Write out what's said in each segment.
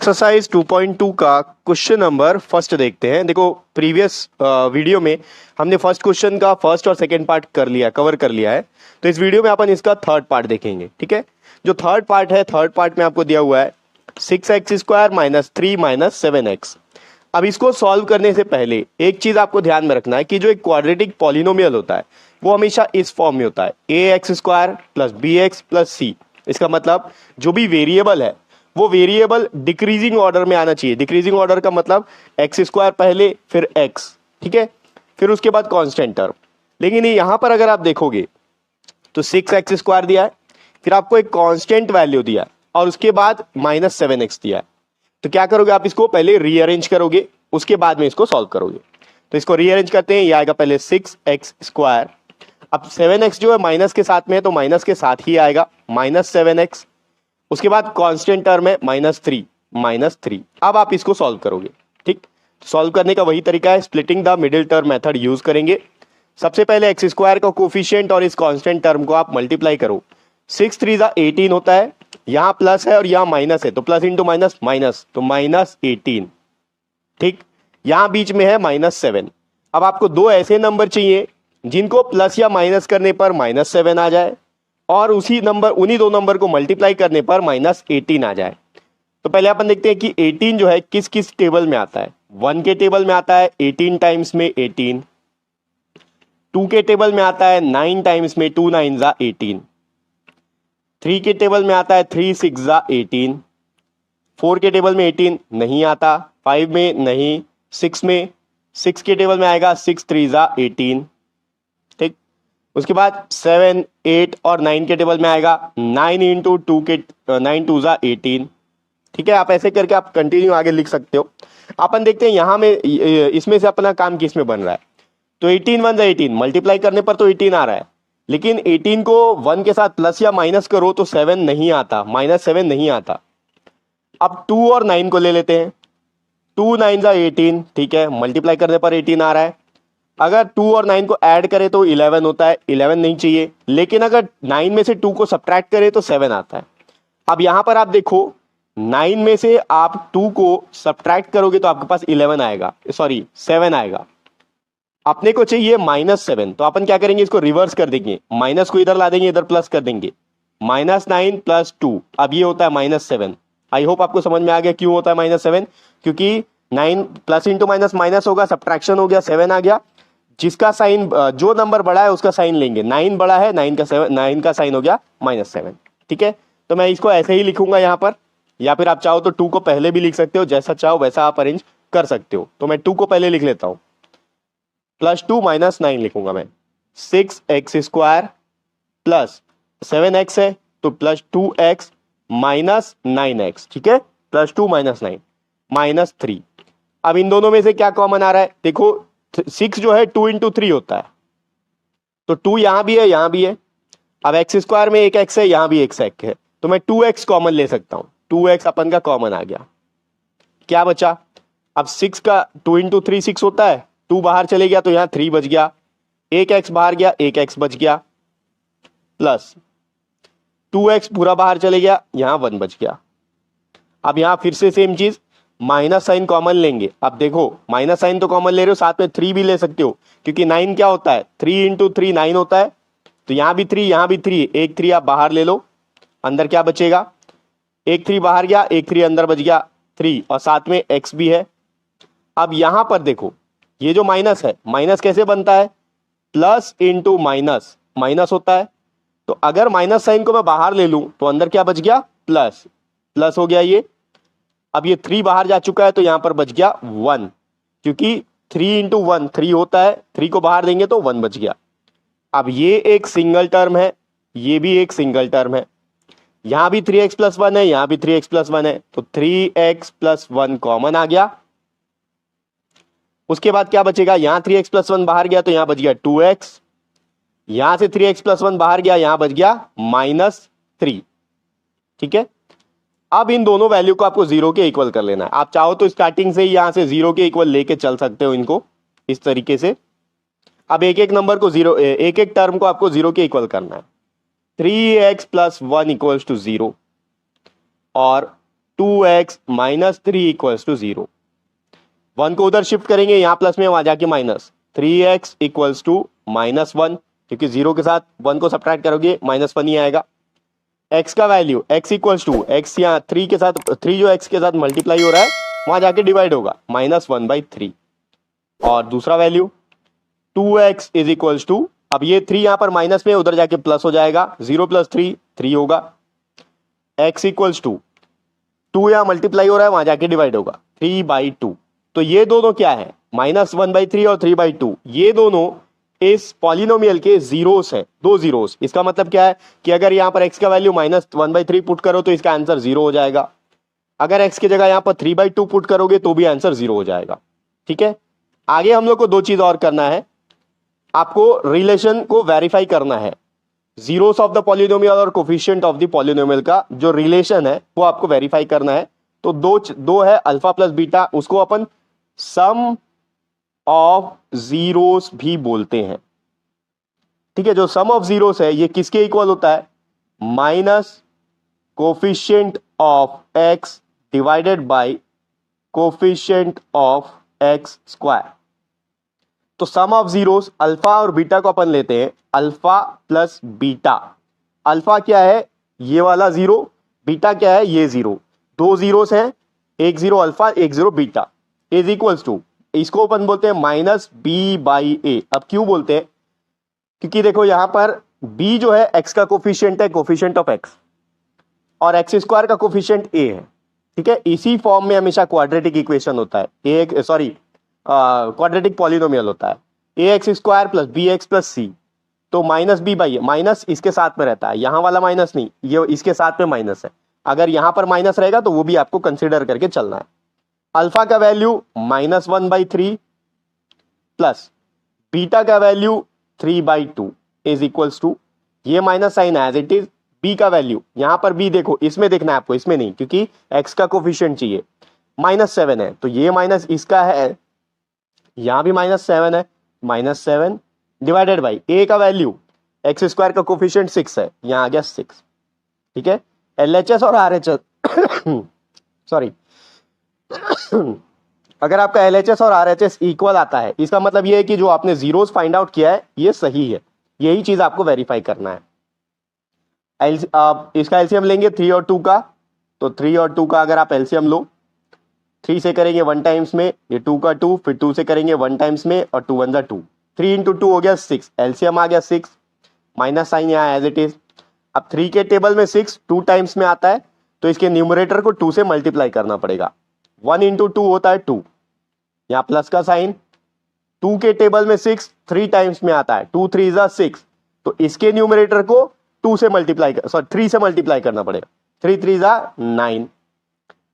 Exercise 2.2 का question number first देखते हैं। देखो प्रीवियस वीडियो में हमने फर्स्ट क्वेश्चन का फर्स्ट और सेकंड पार्ट कवर कर लिया है। तो इस वीडियो में अपन इसका थर्ड पार्ट देखेंगे। ठीक है, जो थर्ड पार्ट है, थर्ड पार्ट में आपको दिया हुआ है 6x² माइनस 3 माइनस 7x। अब इसको सॉल्व करने से पहले एक चीज आपको ध्यान में रखना है कि जो एक क्वाड्रेटिक पॉलिनोमियल होता है वो हमेशा इस फॉर्म में होता है, ax² plus bx plus c। इसका मतलब जो भी वेरिएबल है वो वेरिएबल डिक्रीजिंग ऑर्डर में आना चाहिए। डिक्रीजिंग ऑर्डर का मतलब x² पहले फिर x, ठीक है, फिर उसके बाद कांस्टेंट टर्म। लेकिन यहां पर अगर आप देखोगे तो 6x² दिया है, फिर आपको एक कांस्टेंट वैल्यू दिया है और उसके बाद माइनस 7x दिया है। तो क्या करोगे आप, इसको पहले रीअरेंज करोगे, उसके बाद में इसको सॉल्व करोगे। तो इसको रीअरेंज करते हैं, ये आएगा पहले 6x²। अब 7x जो है माइनस के साथ में है तो माइनस के साथ ही आएगा, माइनस 7x। उसके बाद कांस्टेंट टर्म है माइनस 3। अब आप इसको सॉल्व करोगे। ठीक, सॉल्व करने का वही तरीका है, splitting the middle term method use करेंगे। सबसे पहले x² का कोफिशिएंट और इस कांस्टेंट टर्म को आप मल्टीप्लाई करो। 6 3 18 होता है, यहां प्लस है और यहां माइनस है तो प्लस इंटू माइनस माइनस, तो माइनस 18। ठीक, यहां बीच में है माइनस 7। अब आपको दो ऐसे नंबर चाहिए जिनको प्लस या माइनस करने पर माइनस 7 आ जाए और उन्हीं दो नंबर को मल्टीप्लाई करने पर माइनस 18 आ जाए। तो पहले अपन देखते हैं कि 18 जो है किस किस टेबल में आता है। 1 के टेबल में आता है 18 टाइम्स में 18, 2 के टेबल में आता है 9 टाइम्स में 2 9 जा 18, 3 के टेबल में आता है 3 6 जा 18, 4 के टेबल में 18 नहीं आता, 5 में नहीं, 6 में, 6 के टेबल में आएगा 6 3 जा 18। ठीक, उसके बाद 7 8 और 9 के टेबल में आएगा 9 इंटू 2 के 9 2 जा 18। ठीक है, आप ऐसे करके आप कंटिन्यू आगे लिख सकते हो। अपन देखते हैं यहां में इसमें से अपना काम किस में बन रहा है। तो 18 1 जा 18 मल्टीप्लाई करने पर तो 18 आ रहा है, लेकिन 18 को 1 के साथ प्लस या माइनस करो तो 7 नहीं आता, माइनस 7 नहीं आता। अब 2 और 9 को ले लेते हैं, 2 9 जा 18, ठीक है, मल्टीप्लाई करने पर 18 आ रहा है। अगर 2 और 9 को ऐड करें तो 11 होता है, 11 नहीं चाहिए, लेकिन अगर 9 में से 2 को सब्ट्रैक्ट करें तो 7 आता है। अब यहां पर आप देखो 9 में से आप 2 को सब्ट्रैक्ट करोगे तो आपके पास 11 आएगा, सॉरी 7 आएगा। अपने को चाहिए माइनस 7, तो अपन क्या करेंगे, इसको रिवर्स कर देंगे, माइनस को इधर ला देंगे, इधर प्लस कर देंगे, माइनस 9 प्लस 2, अब ये होता है माइनस 7। आई होप आपको समझ में आ गया क्यों होता है माइनस 7, क्योंकि 9 प्लस इंटू माइनस माइनस होगा, सब्ट्रैक्शन हो गया, 7 आ गया। जिसका साइन, जो नंबर बड़ा है उसका साइन लेंगे, 9 बड़ा है, 9 का साइन हो गया माइनस 7। ठीक है, तो मैं इसको ऐसे ही लिखूंगा यहां पर, या फिर आप चाहो तो 2 को पहले भी लिख सकते हो, जैसा चाहो वैसा आप अरेंज कर सकते हो। तो मैं 2 को पहले लिख लेता हूं, प्लस 2 माइनस 9 लिखूंगा मैं। 6x² प्लस 7x है तो प्लस 2x माइनस 9x। ठीक है, प्लस 2 माइनस 9 माइनस 3। अब इन दोनों में से क्या कॉमन आ रहा है, देखो 6 जो है 2 इंटू 3 होता है, तो 2 यहां भी है यहां भी है। अब x² में एक x है, यहां भी एक x है, तो मैं 2x कॉमन ले सकता हूं, 2x अपन का कॉमन आ गया। क्या बचा, अब 6 का 2 इंटू 3 6 होता है, 2 बाहर चले गया तो यहां 3 बच गया, एक x बाहर गया, एक x बच गया, प्लस 2x पूरा बाहर चले गया, यहां 1 बच गया। अब यहां फिर से सेम चीज, माइनस साइन कॉमन लेंगे। अब देखो माइनस साइन तो कॉमन ले रहे हो, साथ में 3 भी ले सकते हो, क्योंकि 9 क्या होता है, 3 इंटू 3 9 होता है, तो यहां भी 3 यहां भी 3, एक 3 आप बाहर ले लो, अंदर क्या बचेगा, एक 3 बाहर गया, एक 3 अंदर बच गया 3, और साथ में x भी है। अब यहां पर देखो ये जो माइनस है, माइनस कैसे बनता है, प्लस इंटू माइनस माइनस होता है, तो अगर माइनस साइन को मैं बाहर ले लूं तो अंदर क्या बच गया, प्लस, प्लस हो गया ये। अब ये 3 बाहर जा चुका है तो यहां पर बच गया 1, क्योंकि 3 इंटू 1 3 होता है, 3 को बाहर देंगे तो 1 बच गया। अब ये एक सिंगल टर्म है, ये भी एक सिंगल टर्म है, यहां भी 3x प्लस 1 है, यहां भी 3x प्लस 1 है, तो 3x प्लस 1 कॉमन आ गया। उसके बाद क्या बचेगा, यहां 3x प्लस 1 बाहर गया तो यहां बच गया 2x, यहां से 3x प्लस 1 बाहर गया, यहां बच गया माइनस 3। ठीक है, अब इन दोनों वैल्यू को आपको 0 के इक्वल कर लेना है। आप चाहो तो स्टार्टिंग से ही यहां से 0 के इक्वल लेके चल सकते हो इनको इस तरीके से। अब एक एक नंबर को 0, एक एक टर्म को आपको 0 के इक्वल करना है। 3x प्लस 1 इक्वल्स टू 0 और 2x माइनस 3 इक्वल्स टू 0। 1 को उधर शिफ्ट करेंगे, यहां प्लस में वहां जाके माइनस, 3x इक्वल्स टू -1, क्योंकि 0 के साथ 1 को सब्ट्रैक्ट करोगे -1 ही आएगा। x का value x equals to x, यहाँ 3 के साथ 3 जो x के साथ मल्टीप्लाई हो रहा है वहां जाके डिवाइड होगा -1/3। और दूसरा value 2x is equals to, अब ये 3 यहां पर माइनस में, उधर जाके प्लस हो जाएगा, 0 + 3 3 होगा। x इक्वल्स टू 2 यहां मल्टीप्लाई हो रहा है वहां जाके डिवाइड होगा 3/2। तो ये दोनों क्या है, -1/3 और 3/2, ये दोनों इस पॉलिनोमियल के जीरोस है, दो जीरोस। इसका मतलब क्या है कि अगर यहां पर x का वैल्यू -1/3 पुट करो तो इसका आंसर 0 हो जाएगा। अगर x की जगह यहां पर 3/2 पुट करोगे तो भी आंसर 0 हो जाएगा। ठीक है, आगे हम लोग को दो चीज और करना है, आपको रिलेशन को वेरीफाई करना है। जीरोस ऑफ द पॉलिनोमियल और कोफिशिएंट ऑफ द पॉलिनोमियल का जो रिलेशन है वो आपको वेरीफाई करना है। तो दो है अल्फा प्लस बीटा, उसको अपन सम ऑफ जीरोस भी बोलते हैं। ठीक है, जो सम ऑफ जीरोस है ये किसके इक्वल होता है, minus coefficient of x divided by coefficient of x square. तो सम ऑफ जीरोस अल्फा और बीटा को अपन लेते हैं अल्फा प्लस बीटा। अल्फा क्या है, ये वाला 0, बीटा क्या है, ये 0, दो जीरोस हैं, एक 0 अल्फा एक 0 बीटा, इज इक्वल्स टू, इसको अपन बोलते हैं -b/a। अब क्यों बोलते हैं, क्योंकि देखो यहां पर b जो है x का कोफिशिएंट है, कोफिशिएंट ऑफ x, और एक्स स्क्वायर का कोफिशिएंट a है। ठीक है, इसी फॉर्म में हमेशा क्वाड्रेटिक इक्वेशन होता है, क्वाड्रेटिक पॉलिनोमियल होता है, ax square plus bx plus c। तो -b/a, माइनस इसके साथ में रहता है, यहां वाला माइनस नहीं, ये इसके साथ में माइनस है। अगर यहां पर माइनस रहेगा तो वो भी आपको कंसिडर करके चलना है। अल्फा का वैल्यू -1/3 प्लस बीटा का वैल्यू 3/2 इज इक्वल्स टू, ये minus sign as it is, b का वैल्यू यहां पर बी देखो, इसमें देखना है आपको, इसमें नहीं, क्योंकि एक्स का कोफिशिएंट चाहिए, -7 है तो ये माइनस इसका है, यहां भी -7 है, -7 डिवाइडेड बाई ए का वैल्यू, एक्स स्क्वायर का कोफिशिएंट 6 है, यहां आ गया 6। ठीक है, एलएचएस और आरएचएस सॉरी अगर आपका एलएचएस और आरएचएस इक्वल आता है, इसका मतलब ये है कि जो आपने जीरोस फाइंड आउट किया है ये सही है। यही चीज आपको वेरीफाई करना है। आप इसका एलसीएम लेंगे 3 और 2 का, तो 3 और 2 का अगर आप एलसीएम लो, 3 से करेंगे 1 टाइम्स में, ये 2 का 2, फिर 2 से करेंगे 1 टाइम्स में, और 2 1 2, 3 × 2 हो गया 6, एलसीएम आ गया 6, माइनस साइन यहाँ एज इट इज। अब 3 के टेबल में 6 2 टाइम्स में आता है, तो इसके न्यूमरेटर को 2 से मल्टीप्लाई करना पड़ेगा, 1 × 2 होता है 2, यहाँ प्लस का साइन। 2 के टेबल में 6 3 टाइम्स में आता है, 2 3 = 6, तो इसके न्यूमरेटर को 2 से मल्टीप्लाई 3 से मल्टीप्लाई करना पड़ेगा, 3 3 = 9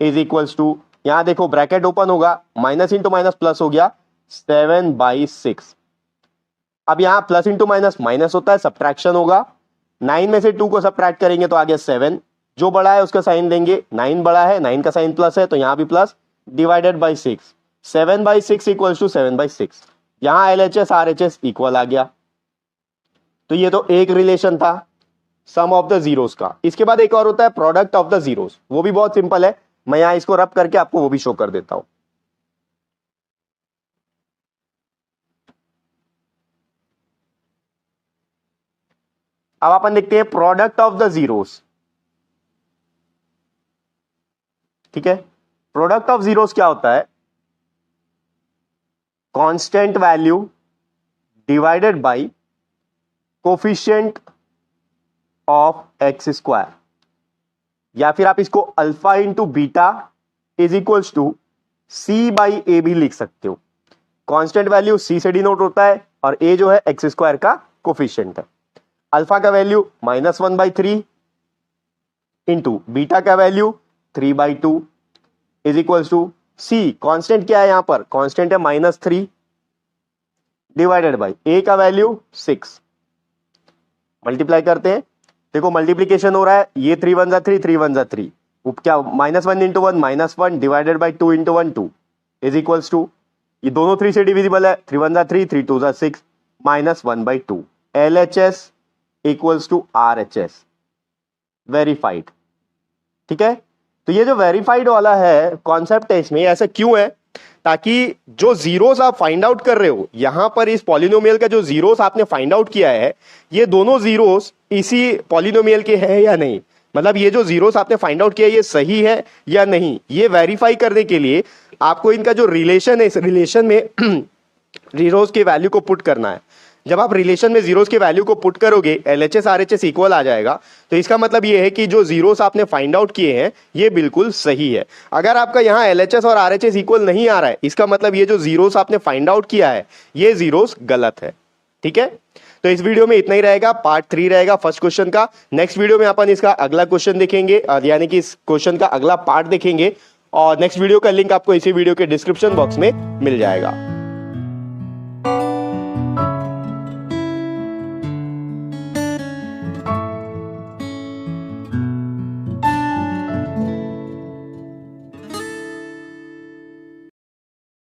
इज इक्वल्स टू, यहां देखो ब्रैकेट ओपन होगा, माइनस इंटू माइनस प्लस हो गया 7/6। अब यहां प्लस इंटू माइनस माइनस होता है, सब्ट्रैक्शन होगा, 9 में से 2 को सब्ट्रैक्ट करेंगे तो आ गया 7, जो बड़ा है उसका साइन देंगे, 9 बड़ा है, 9 का साइन प्लस है तो यहां भी plus, divided by 6, 7/6 equals to 7/6। यहां एलएचएस आरएचएस इक्वल आ गया। तो ये तो एक रिलेशन था सम ऑफ द जीरोस का। इसके बाद एक और होता है प्रोडक्ट ऑफ द जीरोस, वो भी बहुत सिंपल है, मैं यहां इसको रब करके आपको वो भी शो कर देता हूं। अब अपन देखते हैं प्रोडक्ट ऑफ द जीरोस। ठीक है, प्रोडक्ट ऑफ जीरोस क्या होता है, constant value divided by coefficient of x square, या फिर आप इसको alpha into beta is equals to c/a भी लिख सकते हो। कांस्टेंट वैल्यू c से डिनोट होता है और a जो है एक्स स्क्वायर का कोफिशिएंट है। अल्फा का वैल्यू -1/3 इंटू बीटा का value 3/2 is equals to c, constant क्या है यहां पर, कांस्टेंट है -3 डिवाइडेड बाई a का वैल्यू 6। मल्टीप्लाई करते हैं, देखो मल्टीप्लीकेशन हो रहा है, ये 3 1 = 3, 3 1 = 3, क्या -1 × 1 -1 divided by 2 × 1 2 is equals to, ये दोनों 3 से डिविजिबल है, 3 1 = 3, 3 2 = 6, -1/2। LHS equals to RHS verified. ठीक है, तो ये जो वेरीफाइड वाला है कॉन्सेप्ट है इसमें, ऐसा क्यों है? ताकि जो जीरोस आप फाइंड आउट कर रहे हो, यहां पर इस पॉलिनोमियल का जो जीरोस आपने फाइंड आउट किया है, ये दोनों जीरोस इसी पॉलिनोमियल के हैं या नहीं, मतलब ये जो जीरोस आपने फाइंड आउट किया ये सही है या नहीं, ये वेरीफाई करने के लिए आपको इनका जो रिलेशन है, इस रिलेशन में जीरोस के वैल्यू को पुट करना है। जब आप रिलेशन में जीरोस के वैल्यू को पुट करोगे, LHS RHS इक्वल आ जाएगा, तो इसका मतलब ये है कि जो जीरोस आपने फाइंड आउट किए हैं ये बिल्कुल सही है। अगर आपका यहाँ LHS और RHS इक्वल नहीं आ रहा है, इसका मतलब ये जो जीरोस आपने फाइंड आउट किया है ये जीरोस गलत है। ठीक है, तो इस वीडियो में इतना ही रहेगा, पार्ट 3 रहेगा फर्स्ट क्वेश्चन का। नेक्स्ट वीडियो में अपन इसका अगला क्वेश्चन देखेंगे, यानी कि इस क्वेश्चन का अगला पार्ट देखेंगे, और नेक्स्ट वीडियो का लिंक आपको इसी वीडियो के डिस्क्रिप्शन बॉक्स में मिल जाएगा।